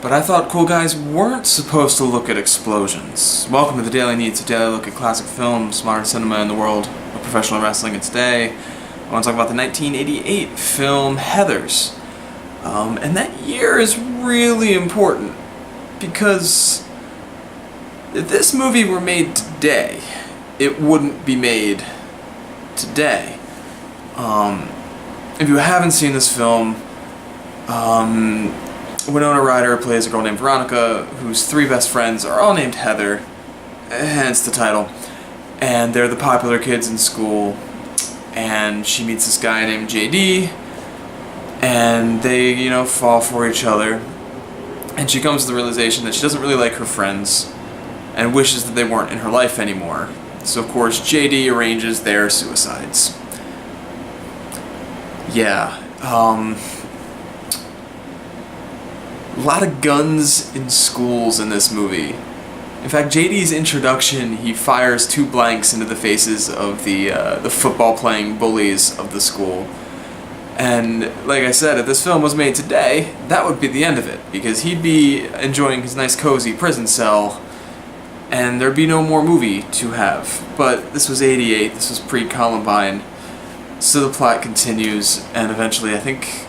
But I thought cool guys weren't supposed to look at explosions. Welcome to the Daily Neitz, a daily look at classic films, modern cinema, and the world of professional wrestling. And today, I want to talk about the 1988 film Heathers. And that year is really important because if this movie were made today, it wouldn't be made today. If you haven't seen this film, Winona Ryder plays a girl named Veronica, whose three best friends are all named Heather, hence the title, and they're the popular kids in school, and she meets this guy named JD, and they, fall for each other, and she comes to the realization that she doesn't really like her friends, and wishes that they weren't in her life anymore. So of course, JD arranges their suicides. Yeah, a lot of guns in schools in this movie. In fact, JD's introduction, he fires 2 blanks into the faces of the football-playing bullies of the school. And like I said, if this film was made today, that would be the end of it, because he'd be enjoying his nice cozy prison cell, and there'd be no more movie to have. But this was '88, this was pre-Columbine, so the plot continues, and eventually I think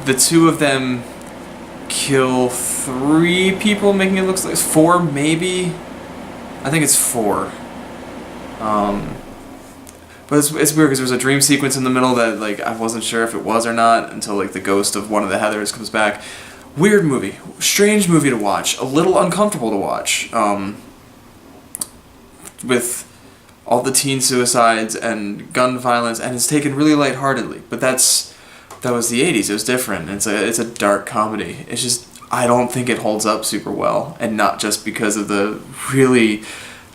the 2 of them kill 3 people, making it look like 4, maybe? I think it's 4. But it's weird because there's a dream sequence in the middle that I wasn't sure if it was or not until the ghost of one of the Heathers comes back. Weird movie. Strange movie to watch. A little uncomfortable to watch. With all the teen suicides and gun violence, and it's taken really lightheartedly. But that was the 80s. It was different. It's a dark comedy. It's just, I don't think it holds up super well, and not just because of the really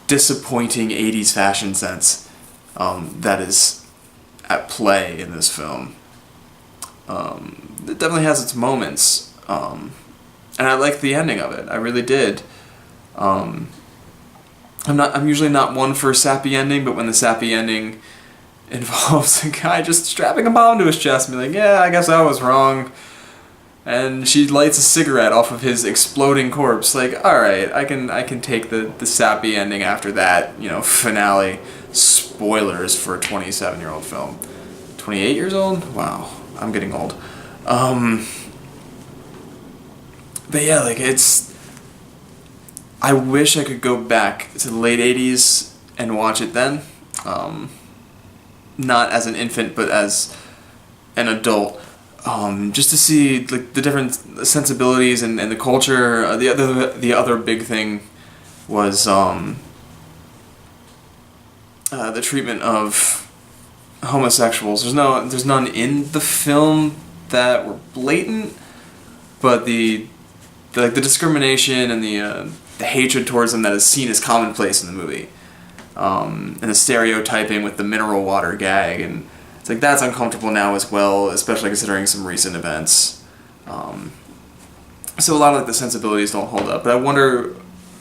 disappointing 80s fashion sense that is at play in this film. It definitely has its moments, and I like the ending of it. I really did. I'm usually not one for a sappy ending, but when the sappy ending involves a guy just strapping a bomb to his chest and be like, yeah, I guess I was wrong, and she lights a cigarette off of his exploding corpse, alright, I can take the sappy ending after that, finale. Spoilers for a 27-year-old film. 28 years old? Wow, I'm getting old. But yeah, I wish I could go back to the late 80s and watch it then. Not as an infant, but as an adult, just to see the different sensibilities and the culture. The other big thing was the treatment of homosexuals. There's none in the film that were blatant, but the discrimination and the hatred towards them that is seen as commonplace in the movie. And the stereotyping with the mineral water gag, and it's that's uncomfortable now as well, especially considering some recent events. So a lot of the sensibilities don't hold up, but I wonder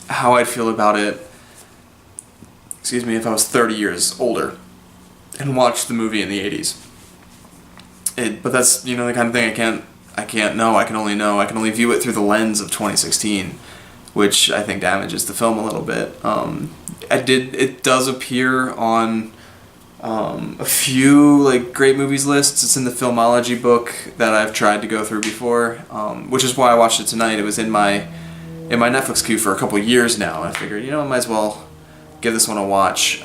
how I'd feel about it, if I was 30 years older and watched the movie in the 80s. But that's, the kind of thing I can't know. I can only view it through the lens of 2016, which I think damages the film a little bit. It does appear on a few great movies lists. It's in the filmology book that I've tried to go through before, which is why I watched it tonight. It was in my Netflix queue for a couple years now, and I figured, I might as well give this one a watch,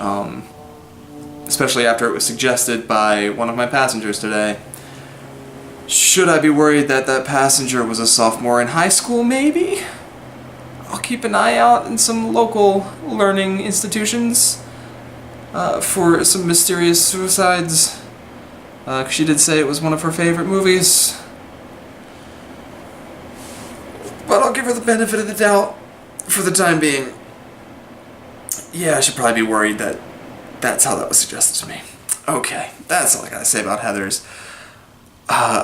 especially after it was suggested by one of my passengers today. Should I be worried that that passenger was a sophomore in high school? Maybe. I'll keep an eye out in some local learning institutions for some mysterious suicides. She did say it was one of her favorite movies. But I'll give her the benefit of the doubt for the time being. Yeah, I should probably be worried that that's how that was suggested to me. Okay, that's all I gotta say about Heathers. How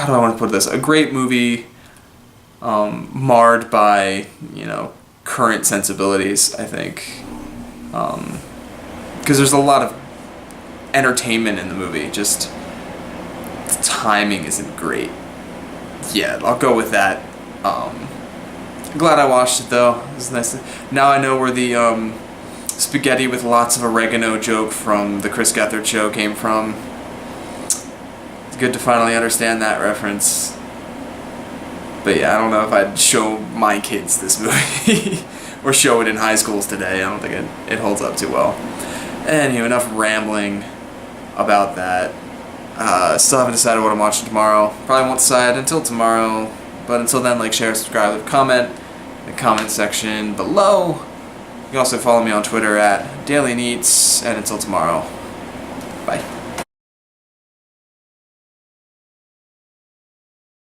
do I want to put this? A great movie, marred by, current sensibilities, I think. Because there's a lot of entertainment in the movie, just the timing isn't great. yeah, I'll go with that. Glad I watched it though. It was nice. Now I know where the spaghetti with lots of oregano joke from the Chris Gethard show came from. It's good to finally understand that reference. But yeah, I don't know if I'd show my kids this movie or show it in high schools today. I don't think it holds up too well. Anyway, enough rambling about that. Still haven't decided what I'm watching tomorrow. Probably won't decide until tomorrow. But until then, like, share, subscribe, leave a comment in the comment section below. You can also follow me on Twitter at Daily Neitz. And until tomorrow.